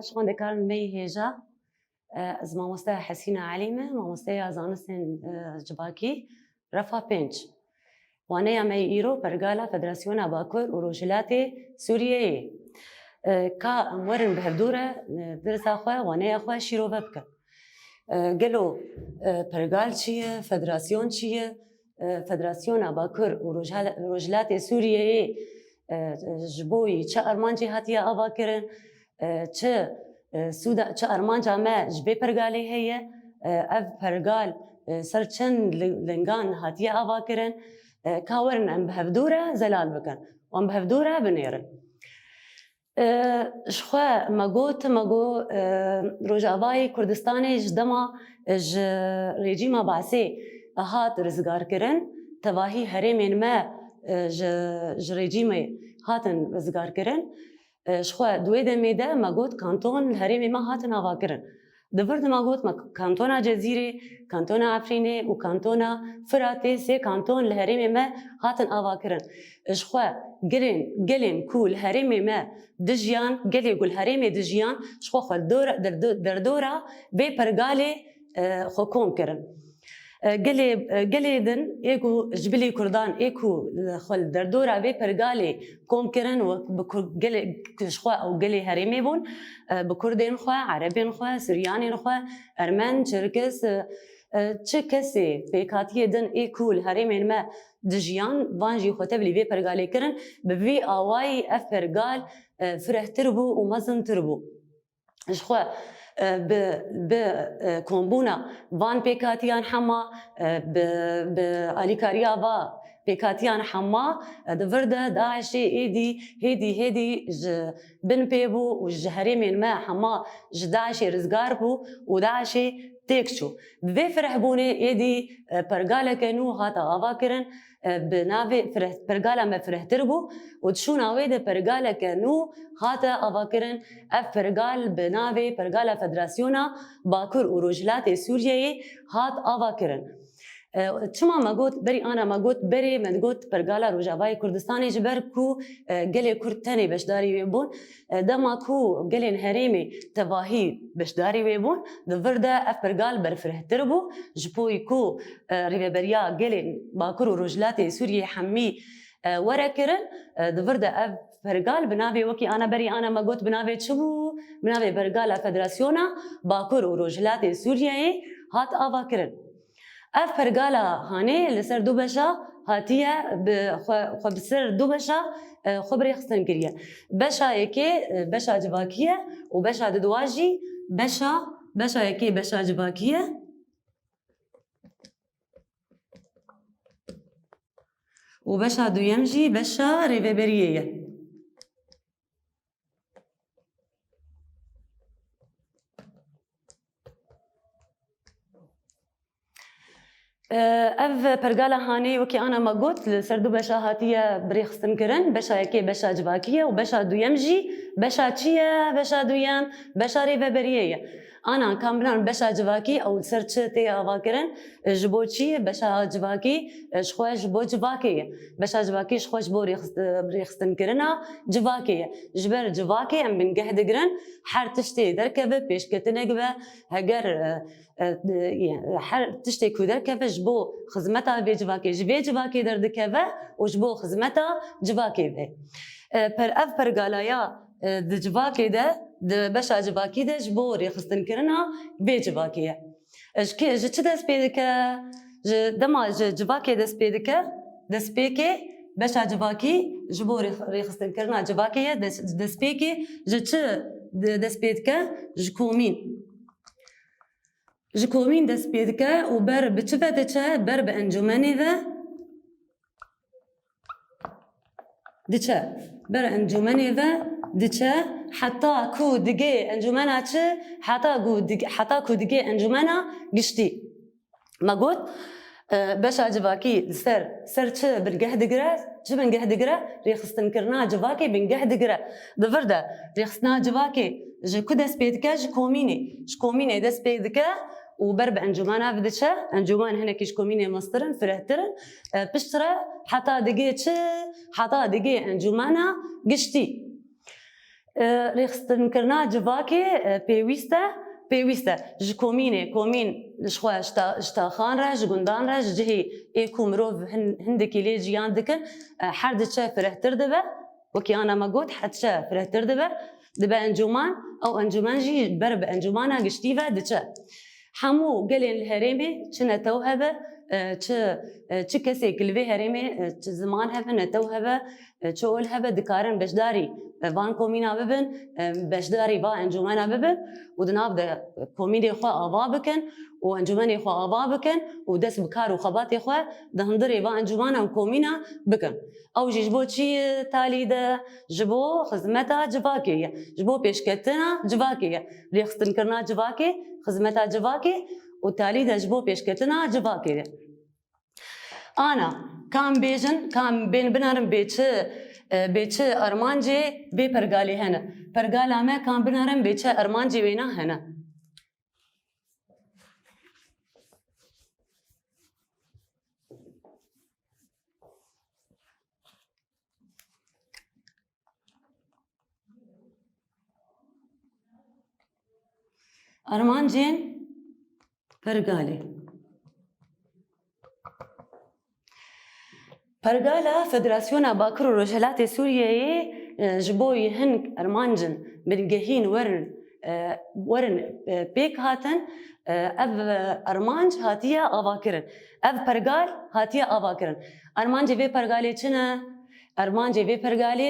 شلون دكان مي هيجا از مامۆستای حەسینە عەلیمە مامۆستەیە زانستên civakî Refa Pênc waneya me îro pergala Federasyona Bakur û Rojhilatê Sûriyeyê ka em werin bi hevdûre dirsa xwe waneya xwe şîrove bikin. Gelo pergal çi ye, federasyon çi ye, Federasyona Bakur û Rojhilatê Sûriyeyê ji bo çi armancê hatiye avakirin, çi armanca me ji vê pergalê heye, ev pergal ser çend lingan hatiye avakirin, ka werin em bi hevdûre zelal bikin wan bi hevdûre binêrin. Ji xwe me got Rojavayê Kurdistanê ji dema ji rejîma Baasê hat rizgarkirin, tevahî herêmên me ji rejîmê hatin rizgarkirin. Ji xwe di wê demê de me got kanton li herêmê me hatin avakirin. Di vir de me got me kantona Cezîrê, kantona Efrînê û kantona Firatê sê kanton li herêmê me hatin avakirin. Ji xwe gelên ku li herêmê me dijiyan, gelê ku li herêmê dijiyan ji xwe derdora vê pergalê xwe kom kirin. Gelê din ê ku ji bilî Kurdan ê ku xwe li derdora vê pergalê kom kirin ji xwe ew gelê herêmê bûn, bi Kurdên xwe, Erebên xwe, Siryanên xwe, Ermen, Çerkes, çi kesê pêkhatiyê din ê ku li herêmên me dijiyan van jî xwe tevlî vê pergalê kirin, bi vî awayî ev pergal firehtir bû û mezintir bû. Ji xwe bi kombûna van pêkhatiyan hema, bi alîkariya va pêkhatiyan hema di vir de Daişê hêdî ji bin pê bû û ji herêmên me hema ji Daişê rizgar bû û Daişê têk çû. Bi vê firehbûnê êdî pergaleke nû hata avakirin, bi navê pergala me firehtir bû û çûna wê de pergaleke nû hata avakirin. Ev pergal bi navê Pergala Federasyona Bakur û Rojhilatê Sûriyeyê hat avakirin. Çima me got berî ana me got berê me got pergala Rojavayê Kurdistanê ji ber ku gelê Kurd tenê beşdarî wê bûn, dema ku gelên herêmê tevahî beşdarî wê bûn, di vir de ev pergal berfirehtir bû ji bo ku rêveberiya gelên Bakur û Rojhilatê Sûriyeyê hemî were kirin, di vir de ev pergal bi navê wekî ana berî ana me got bi navê çi bû? Bi navê Pergala Federasyona Bakur û Rojhilatê Sûriyeyê hat avakirin. Ev pergala hanê li ser du beşa hatiye xwe bi ser du beşa xwe birêxistin kiriye. Beşa yekê beşa civakî ye û beşa di duwa jî beşa yekê beşa civakî ye û beşa duyem jî beşa rêveberiyê ye. Ev pergala hanê wekî ana me got li ser du beşa hatiye birêxistin kirin, beşa yekê beşa civakî ye û beşa duyem jî beşa çi ye? Beşa duyem beşa rêveberiyê ye. Ana kambilan beşa civakî ew li ser çi tê avakirin? Ji bo çi? Beşa civakî ji xwe ji bo civakê ye. Beşa civakî ji xwe ji bo birêxistin kirina civakê ye. Ji ber civakê em bingeh digirin, her tiştê derkeve pêşketinek ve heger her tiştê ku derkeve ji bo xizmeta vê civakê ji vê civakê derdikeve û ji bo xizmeta civakê ve. Ev pergalaya di civakê de di beşa civakî de ji bo rêxistin-kirina vê civakê ye. Ji çi dest pê dike? Ji dema ji civakê dest pê dike, destpêkê beşa civakî ji bo rêxistin-kirina civakê ye, destpêkê ji çi dest pê dike? Ji komîn. Ji komîn dest pê dike û ber bi çi ve diçe? Ber bi encûmenê ve diçe. Ber encûmenê ve diçe heta ku digê encûmena çi? Heta ku digê encûmena giştî. Me got beşa civakî ser çi bingeh digire? Çi bingeh digire? Rêxistin-kirina civakê bingeh digire. Di vir de rêxistina civakê ji ku dest pê dike? Ji komînê. Ji komînê dest pê dike û ber bi encûmena ve diçe. Encûmen hinekî ji komînê meztirin, firehtirin. Piştre heta digê çi? Heta digê encûmena giştî. رخصتن کرنا جواکی پیوسته ج کومین لشخوا اشتاخان را جگندان را جهی ایکومرو هندکی لی جیان دکن هر دچه فرهتر دبه وکی آنا ما گوت حدچه فرهتر دبه انجومان او انجومان جی بر به انجومانا گشتی و دچه همو گلین الهرمی چه نتوهبه چه کسی کلوی هرمی چه زمان هبه نتوهبه چه اول هبه دکارن بشداری وان کومینا ببن بشداری با انجمنا ببن و دناب ده کومینی خو آوا بکن و انجمنی خو آوا بکن و دست بکار و خباتی خو ده هندری با انجمنا و کومینا بکن او جبو چی تالی ده جبو خدمتا جواکیه جبو پیشکتنا جواکیه ریختن کرنا جواکی خدمتا جواکی و تالی ده جبو پیشکتنا جواکیه آنا کام بین بنارم بیچه ارمانجی بی پرگالی هنه پرگال همه کام بنارم بیچه ارمانجی وینا هنه ارمانجین پرگالی پرگالا فدراسیون باکر و رجالات سوریه جبوی هنگ ارمانجن بنگهین ورن بیک هاتن اف ارمانج هاتیه آواکرن اف پرگال هاتیه آواکرن ارمانج وی پرگالی چنه ارمانج وی پرگالی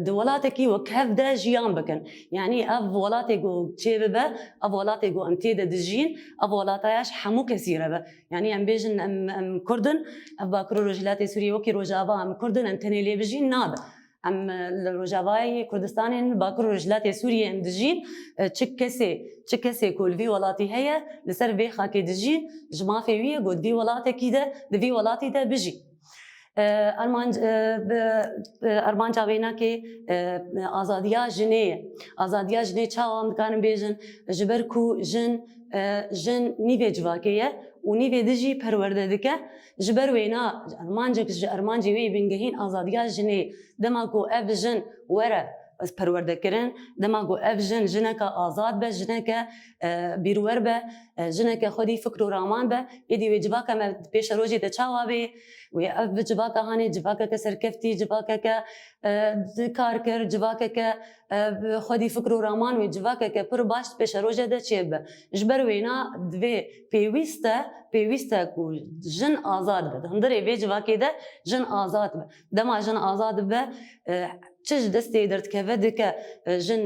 دولاتکی وکهف ده جیان بکن یعنی اف ولاتی گو چه ببه اف ولاتی گو امتیده دجین اف ولاتایش همو کسیره به یعنی ام بیجن ام کردن اف باکرو رجالات سوریه وکی رجاوا ام کردن ام تنیلی بجین نابه ام رجاوای کردستان باکرو رجالات سوریه ام دجین چه کسی کول وی ولاتی هیا لسر وی خاکی دجین جمافی ویه گود وی ولاتی کی ده دوی ولاتی ده بجی ارمان جاوینا که آزادیا جنه چاوام دکانم بیجن جبر کو جن نیوه جواکیه و نیوه دجی پرورده دکه جبر وینا ارمان جوی بینگهین آزادیا جنه دما کو اف جن وره از پرورده کردن دما گو اف جنک آزاد به جنک بیرور به جنک خودی فکر و رامان به ایدی و جواکا ما پیش روزی دچاوا به و اف جواکا هانی جواکا که سرکفتی جواکا که کار کر جواکا که خودی فکر و رامان و جواکا که پر باش پیش روزی دچیب به جبر وینا دوی پیوسته کو جن آزاد به هندری وی جواکی ده جن آزاد به دما جن آزاد به چه دستی درد که ود که جن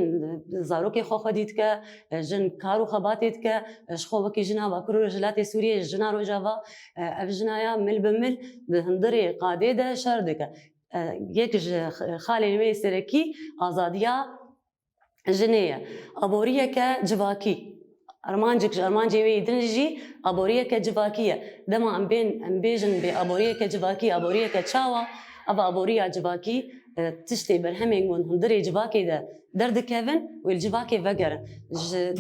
زاروکی خو خدید که جن کارو خباتید که شخو وکی جنا باکرو رجالات سوریه جنا رو جوا اف جنایا مل بمل ده هندری قاده ده شرد که یک خالی نوی سرکی آزادیا جنیه ابوریه که جواکی ارمانجی وی دنجی ابوریه که جواکیه دما ام بیجن به ابوریه که جواکی ابوریه که چاوا ابا ابوریه جواکی تشتي برهمين هندري جواكي ده درد كيفن والجواكي فقر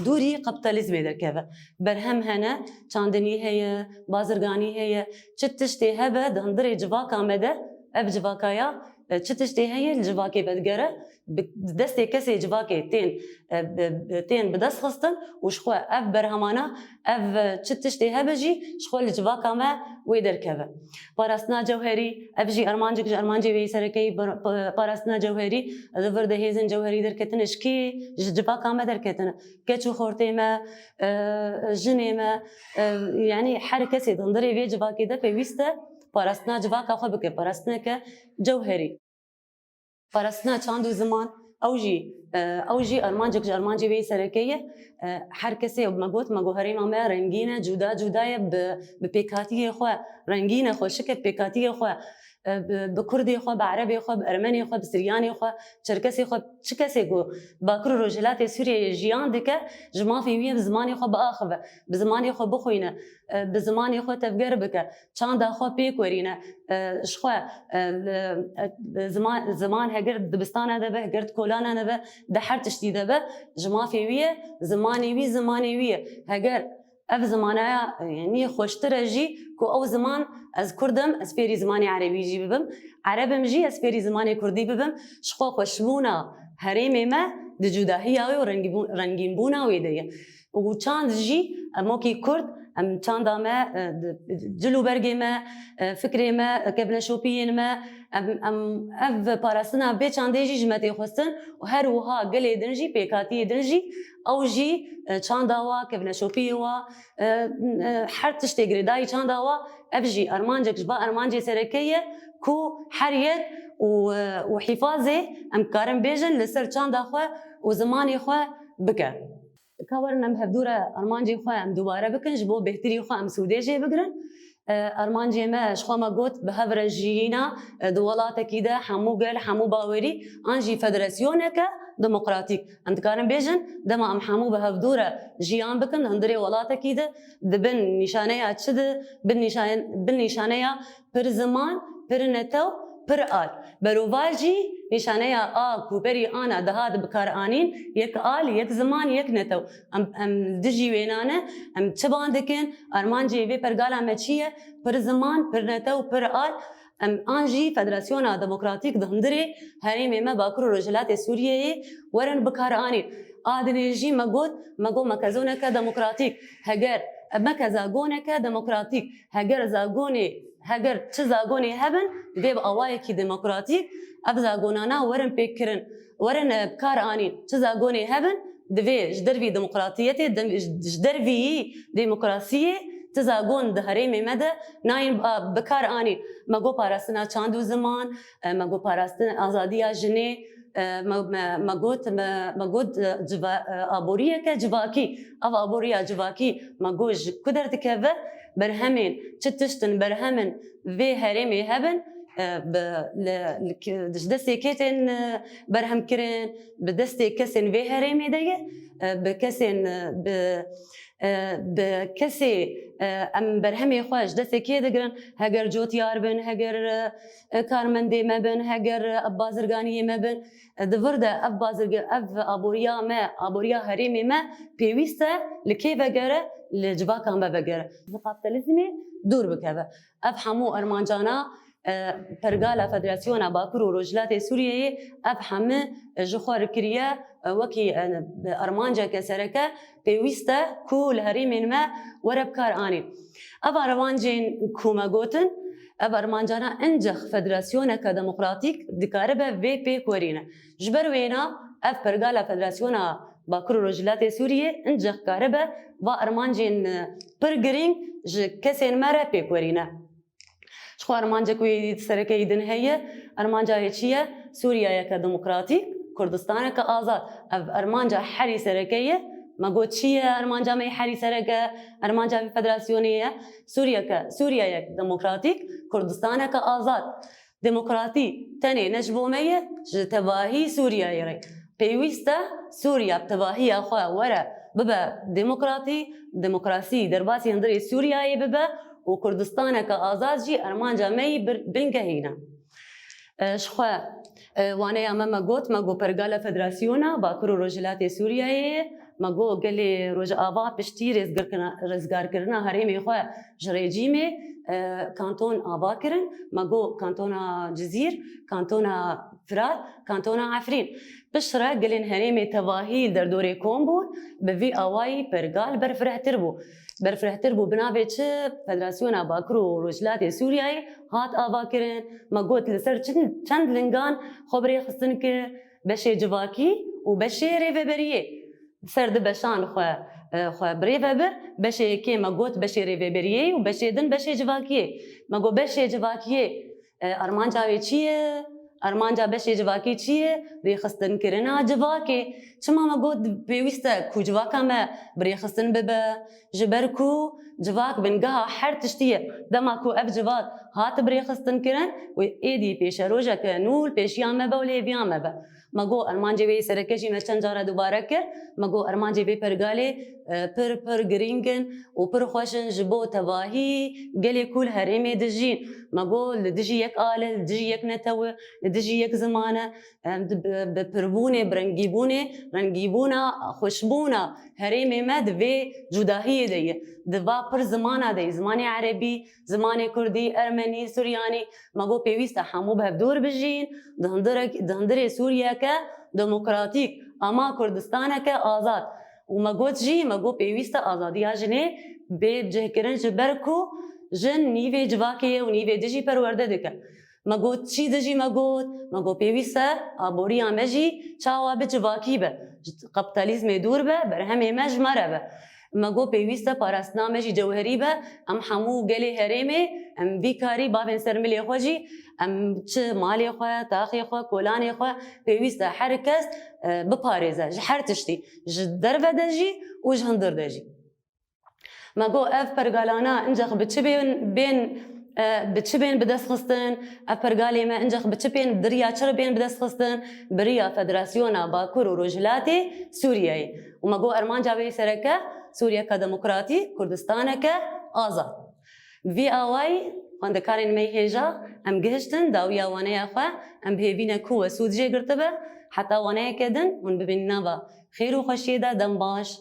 دوري قبطاليزمي در كيفن برهم هنا چاندني هي بازرگاني هي تشتي هبه ده هندري جواكا مده اف جواكايا تشتي هي الجواكي بدقره دستي كسي جواكي تين بدس خستن وشخوا اف برهمانا اف تشتي هبجي شخوا الجواكا ما ويدر كيفن باراسنا جوهري افجي ارمانجي وي سركي باراسنا جوهري دفر دهيزن جوهري دركتن اشكي جواكا ما دركتن كيتشو خورتي ما جني ما يعني حركه دندري في جواكي ده بيسته پاراستنا جواکا خو بکه پاراستنا که جوهری پاراستنا چاندو زمان اوجی ارمانجی وی سرکیه هر کسی مگو هری ما رنگینه جدای به پیکاتی خو رنگینه خو شکل پیکاتی خو بكردي خو بعربي خو بأرمني خو بسرياني خو تشركسي خو تشكسي خو باكر رجالات سوريا جيان دكا جما في ويا بزماني خو باخذ بزماني خو بخوينا بزماني خو تفجر بك شاندا خو بيكورينا شخو زمان هجرت دبستان هذا به هجرت كولان هذا به دحرت شديد به جما في ويا زماني ويا هجر اف زمانايا يعني خوشتره جي كو او زمان از كردم از فيري زماني عربي جي ببم عربم جي از فيري زماني كردي ببم شخو خوشبونا هريمي ما د جداهيا و رنگين بونا ويديه و چاند جي موكي كرد ام چاندا ما جلو برگي ما فكري ما كبنا شوبيين ما ام اف پاراستنا بي چاندي جي جمتي خوستن و هر وها گلي دنجي بيكاتي دنجي او جي چاندا وا كبنا شوبي وا هر تشتي گرداي چاندا وا اف جي ارمانجك جبا ارمانجي سركيه كو حريت وحفاظي ام كارم بيجن لسر چاندا خو و زماني خو بك كورنا مهبدورة أرمانجي خواه ام دوباره بکن جبو بهتری خواه ام سودیجی بگرن أرمانجي ما شخوا ما قوت بهفر جينا دولات كده حمو قال حمو باوري أنجي فدراسيونك ديمقراطيك أنت كارن بيجن دما أم حمو بهفدورة جيان بكن هندري ولات كده دبن نشانية تشد بالنشانية بر زمان بر نتو بر آل بروفاجي نشانية كوبري أنا دهاد بكار آنين يك آل يك زمان يك نتو أم دجي وينانة أم تبان دكن أرمانجي في برقالة ماتشية بر زمان بر نتو بر آل أم أنجي فدراسيونا ديمقراطيك دهندري هريمي ما باكرو رجلات سوريا ورن بكار آنين آدنيجي مقو مكازونك ديمقراطيك هجر مكازاغونك ديمقراطيك هجر زاغوني هجر تزاغوني هبن ديب أوايكي ديمقراطيك أبزاغونانا ورن بيكرن ورن بكار آنين تزاغوني هبن دفي جدرفي ديمقراطيتي جدرفي ديمقراطية تزاغون دهريمي مدى ناين بكار آنين مقو باراستنا چاندو زمان مقو باراستنا آزادية جني مقود آبورية كجواكي أو آبورية جواكي مقوج قدرت كذا برهمين تشتشتن برهمن في هرمي هبن دستي كتن برهم كرن بدستي كسن في هرمي دقة بكسن بكسي ام برهمي خواج دستي كي دقرن هجر جوتيار بن هجر كارمندي مبن هجر ابازرغاني مبن دفرده اف ابوريا ما ابوريا هرمي ما بيويستا لكي بقره لجواكان بقره الكابيتاليزمي دور بكذا افهموا ارمانجانا برقالة فدراسيونا باكرو رجلات سوريا افهم جخور كريا وكي ارمانجا كسركه بيويستا كل هريمين ما وربكار اني اف ارمانجين كوما غوتن اف ارمانجانا انجخ فدراسيونا كديمقراطيك دكاربه في بي كورينا جبر وينا اف برقالة فدراسيونا باكرو رجلات سوريا انجخ كاربه و ارمانجين برجرين كسين مره بي كورينا شخو أرمانجا كوي سركة يدن هي أرمانجا يشيا سوريا كديمقراطي كردستان كآزاد أرمانجا حري سركية ما قلت شيا أرمانجا ما حري سركة أرمانجا فدراسيونية سوريا كديمقراطي كردستان كآزاد ديمقراطي تاني نجبو مية تباهي سوريا يري بيويستا سوريا بتباهي أخوة ورا ببا ديمقراطي درباسي هندري سوريا يببا وكردستان كآزاد جي أرمانجا مي بنجهينا شخوا وانا يا ماما قوت ماقو برقالة فدراسيونا باكرو رجلات سوريا ماقو قالي رجع آبا بشتي رزقار كرنا هريمي خوا جريجيمي كانتون آبا كرن ماقو كانتونا جزير كانتونا فرات كانتونا عفرين بشرا قالين هريمي تواهي دردوري كومبو بفي آواي برقال برفره تربو بنابه چه فدراسیونا باکرو رجلات سوریایی هات آوا کرن ما گوت لسر چند لنگان خبری خستن که بشه جواکی و بشه ریوبریه سرد بشان خو بریوبر بشه که ما گوت بشه ریوبریه و بشه دن بشه جواکیه ما گو بشه جواکیه ارمانجاوی چیه ارمانجا بشه جواکی چیه ریخستن کرنا جواکی چما ما گود بیوسته کو جواکا ما بریخستن ببه جبرکو جواک بنگاه هر تشتیه دما کو اف جواک هات بریخستن کرن و ایدی پیش روژا که نول پیش یامه با و لیویامه با ما گو ارمانجا وی سرکشی مچن جارا دوباره کر ما گو ارمانجا وی پرگالی پر گرینگن و پر خوشن جبو تواهی گلی کل هرمی دجین مگو لدجی یک آله لدجی یک نتوه لدجی یک زمانه بپربونه رنگیبونه خوشبونه هرمی مد و جداهی دیه دوا پر زمانه دی زمانی عربی زمانی کردی ارمنی سوریانی مگو پیوست همو به دور بجین دهندر سوریا که دموکراتیک اما کردستان که آزاد و مگوت جی مگو پیوست آزادی جنه به جه کرن جبرکو جن نیوه جواکیه و نیوه دجی پرورده دکه مگوت چی دجی مگو پیوست آبوری آمجی چاوا به جواکی به قبطالیزم دور به بر همه مجمره به مگو پیوست پارستنامجی جوهری به ام همو گلی هرمه ام بیکاری بابن سرملی خوجی ام چه مالی خواه تاخی خواه کولانی خواه پیوست هر کس بپارێزە ji her tiştî ji derve de jî û ji hindir de jî. Me got ev pergalana incek bi çi bên bi dest xistin, ev pergalê me incek bi çi bên diriya çi bên bi dest xistin, biriya Federasyona Bakur û Rojhilatê Sûriyeyê. û me got ermanca wê sereke Sûriyeka Demokratîk Kurdistaneke azad. Vî awayî xwendekarên me hêja em gihiştin dawiya waneya xwe em bihêvîne ku Wesûd jê girtibe حتى وانا كدن هون ببين نابا خير وخشيدا دم باش